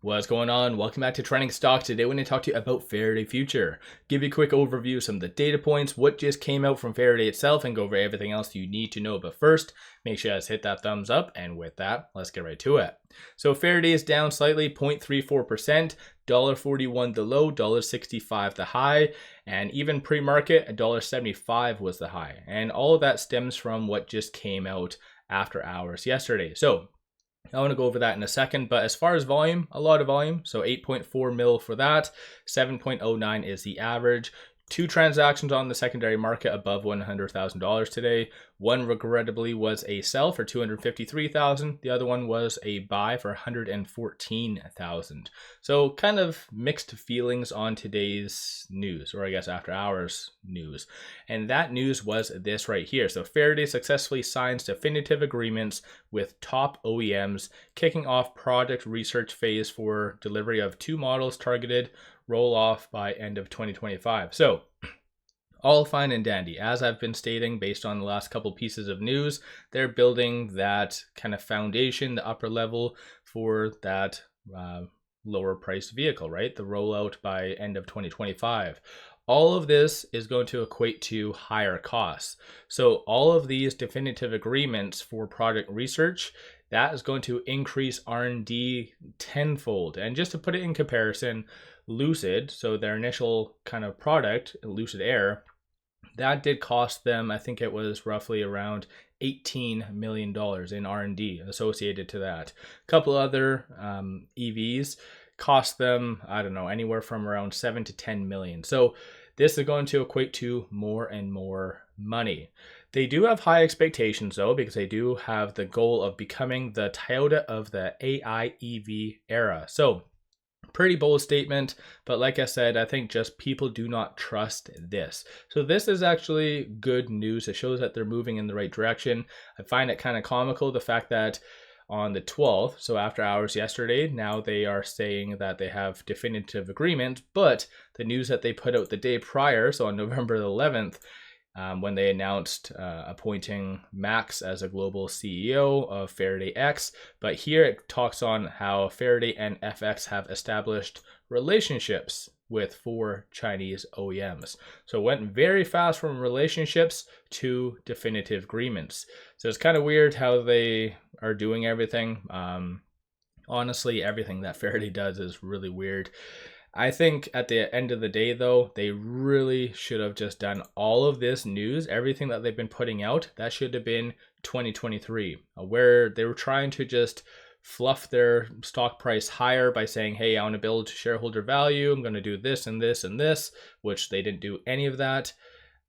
What's going on? Welcome back to Trending Stocks. Today we're going to talk to you about Faraday Future. Give you a quick overview of some of the data points, what just came out from Faraday itself, and go over everything else you need to know. But first, make sure you guys hit that thumbs up, and with that, let's get right to it. So Faraday is down slightly, 0.34%, $1.41 the low, $1.65 the high, and even pre-market, $1.75 was the high. And all of that stems from what just came out after hours yesterday. So I want to go over that in a second, but as far as volume, a lot of volume. So 8.4 mil for that, 7.09 is the average. 2 transactions on the secondary market above $100,000 today. One regrettably was a sell for $253,000. The other one was a buy for $114,000. So kind of mixed feelings on today's news, or I guess after hours news. And that news was this right here. So Faraday successfully signs definitive agreements with top OEMs, kicking off product research phase for delivery of 2 models targeted roll off by end of 2025. So all fine and dandy. As I've been stating, based on the last couple pieces of news, they're building that kind of foundation, the upper level for that lower priced vehicle, right? The rollout by end of 2025. All of this is going to equate to higher costs. So all of these definitive agreements for product research, that is going to increase R&D tenfold. And just to put it in comparison, Lucid, so their initial kind of product, Lucid Air, that did cost them, I think it was roughly around $18 million in R&D associated to that. A couple other EVs cost them, I don't know, anywhere from around 7 to 10 million. So this is going to equate to more and more money. They do have high expectations though, because they do have the goal of becoming the Toyota of the AI EV era. So pretty bold statement, but like I said, I think just people do not trust this. So this is actually good news. It shows that they're moving in the right direction. I find it kind of comical, the fact that on the 12th, so after hours yesterday, now they are saying that they have definitive agreement, but the news that they put out the day prior, so on November the 11th, when they announced appointing Max as a global CEO of Faraday X. But here it talks on how Faraday and FX have established relationships with 4 Chinese OEMs. So it went very fast from relationships to definitive agreements. So it's kind of weird how they are doing everything. Honestly, everything that Faraday does is really weird. I think at the end of the day, though, they really should have just done all of this news, everything that they've been putting out, that should have been 2023, where they were trying to just fluff their stock price higher by saying, hey, I want to build shareholder value, I'm going to do this and this and this, which they didn't do any of that.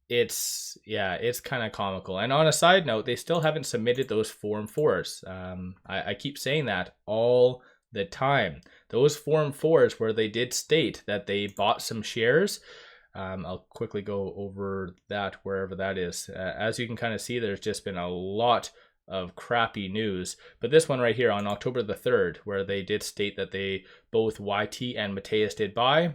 It's kind of comical. And on a side note, they still haven't submitted those Form 4s. I keep saying that all the time. Those Form 4s where they did state that they bought some shares, I'll quickly go over that wherever that is. As you can kind of see, there's just been a lot of crappy news. But this one right here on October the 3rd, where they did state that they, both YT and Mateus did buy,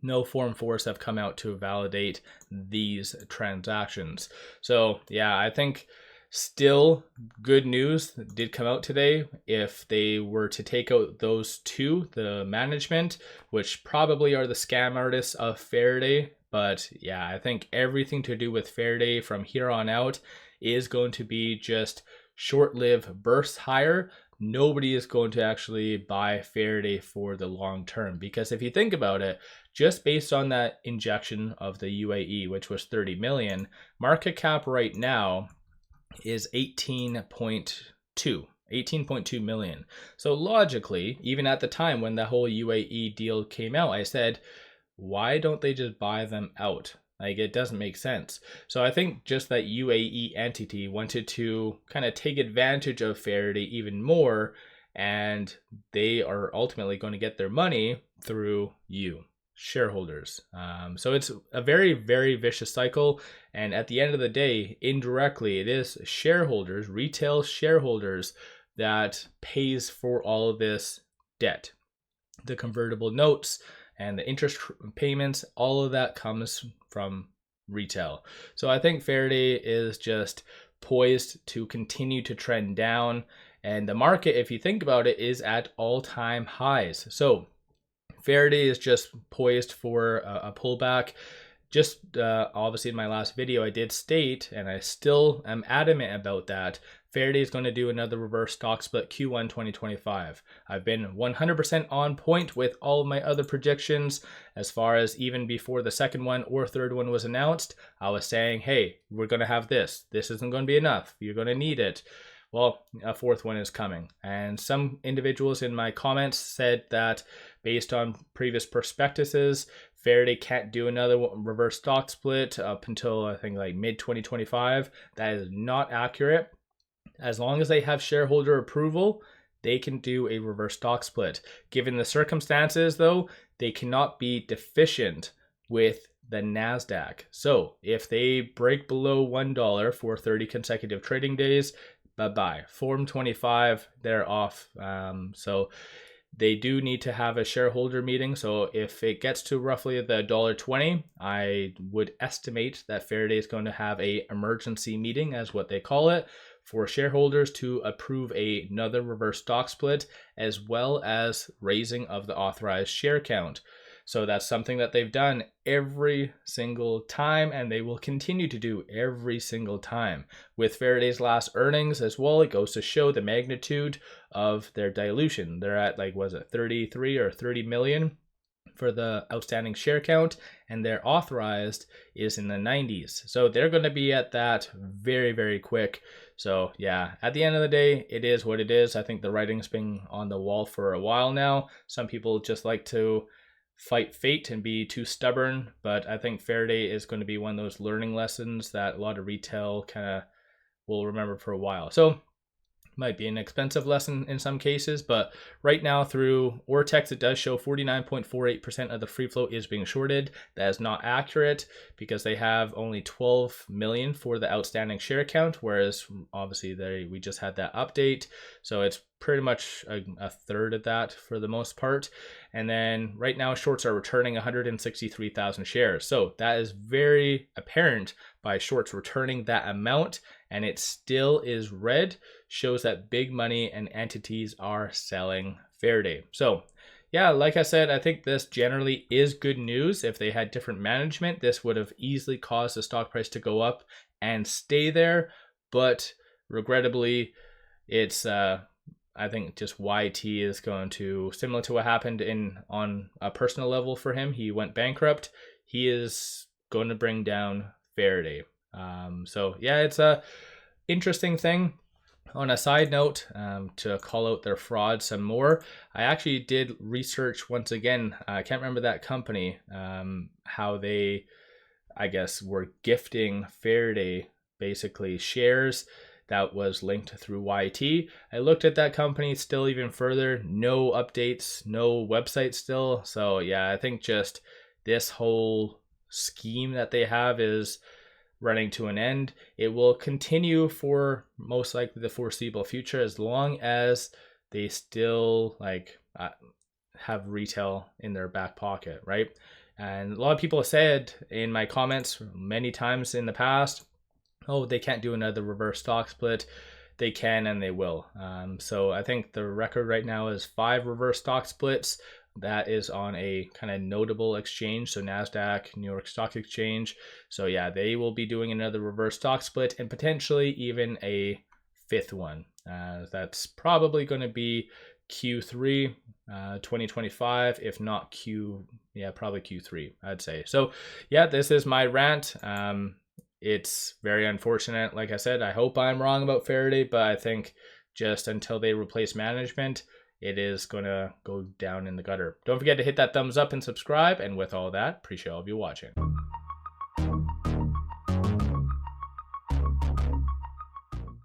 no Form 4s have come out to validate these transactions. So yeah, I think still good news did come out today. If they were to take out those 2, the management, which probably are the scam artists of Faraday, but yeah, I think everything to do with Faraday from here on out is going to be just short-lived bursts higher. Nobody is going to actually buy Faraday for the long term, because if you think about it, just based on that injection of the UAE, which was 30 million, market cap right now is 18.2 million. So logically, even at the time when the whole UAE deal came out, I said, why don't they just buy them out? Like, it doesn't make sense. So I think just that UAE entity wanted to kind of take advantage of Faraday even more, and they are ultimately going to get their money through you, shareholders. So it's a very, very vicious cycle. And at the end of the day, indirectly, it is shareholders, retail shareholders, that pays for all of this debt. The convertible notes and the interest payments, all of that comes from retail. So I think Faraday is just poised to continue to trend down. And the market, if you think about it, is at all-time highs. So Faraday is just poised for a pullback. Just obviously in my last video, I did state, and I still am adamant about that, Faraday is going to do another reverse stock split Q1 2025. I've been 100% on point with all of my other predictions. As far as even before the second one or third one was announced, I was saying, hey, we're going to have this. This isn't going to be enough. You're going to need it. Well, a fourth one is coming. And some individuals in my comments said that based on previous prospectuses, Faraday can't do another reverse stock split up until I think like mid 2025. That is not accurate. As long as they have shareholder approval, they can do a reverse stock split. Given the circumstances though, they cannot be deficient with the NASDAQ. So if they break below $1 for 30 consecutive trading days, bye-bye. Form 25, they're off. So they do need to have a shareholder meeting. So if it gets to roughly the $1.20, I would estimate that Faraday is going to have a emergency meeting, as what they call it, for shareholders to approve another reverse stock split, as well as raising of the authorized share count. So that's something that they've done every single time, and they will continue to do every single time. With Faraday's last earnings as well, it goes to show the magnitude of their dilution. They're at like, was it 33 or 30 million for the outstanding share count, and their authorized is in the 90s. So they're going to be at that very, very quick. So yeah, at the end of the day, it is what it is. I think the writing's been on the wall for a while now. Some people just like to fight fate and be too stubborn, but I think Faraday is going to be one of those learning lessons that a lot of retail kind of will remember for a while. So might be an expensive lesson in some cases, but right now through Ortex, it does show 49.48% of the free float is being shorted. That is not accurate because they have only 12 million for the outstanding share count, whereas obviously we just had that update. So it's pretty much a third of that for the most part. And then right now shorts are returning 163,000 shares. So that is very apparent by shorts returning that amount, and it still is red, shows that big money and entities are selling Faraday. So yeah, like I said, I think this generally is good news. If they had different management, this would have easily caused the stock price to go up and stay there. But regrettably, it's I think just YT is going to, similar to what happened on a personal level for him, he went bankrupt. He is going to bring down Faraday. So yeah, it's a interesting thing. On a side note, to call out their fraud some more, I actually did research once again. I can't remember that company, how they, I guess, were gifting Faraday basically shares that was linked through YT. I looked at that company still even further, no updates, no website still. So yeah, I think just this whole scheme that they have is running to an end. It will continue for most likely the foreseeable future, as long as they still have retail in their back pocket, right? And a lot of people have said in my comments many times in the past, oh, they can't do another reverse stock split. They can and they will. So I think the record right now is 5 reverse stock splits. That is on a kind of notable exchange, so NASDAQ, New York Stock Exchange. So yeah, they will be doing another reverse stock split and potentially even a 5th one. That's probably going to be Q3 2025, if not probably Q3, I'd say. So yeah, this is my rant. It's very unfortunate. Like I said, I hope I'm wrong about Faraday, but I think just until they replace management, it is going to go down in the gutter. Don't forget to hit that thumbs up and subscribe. And with all that, appreciate all of you watching.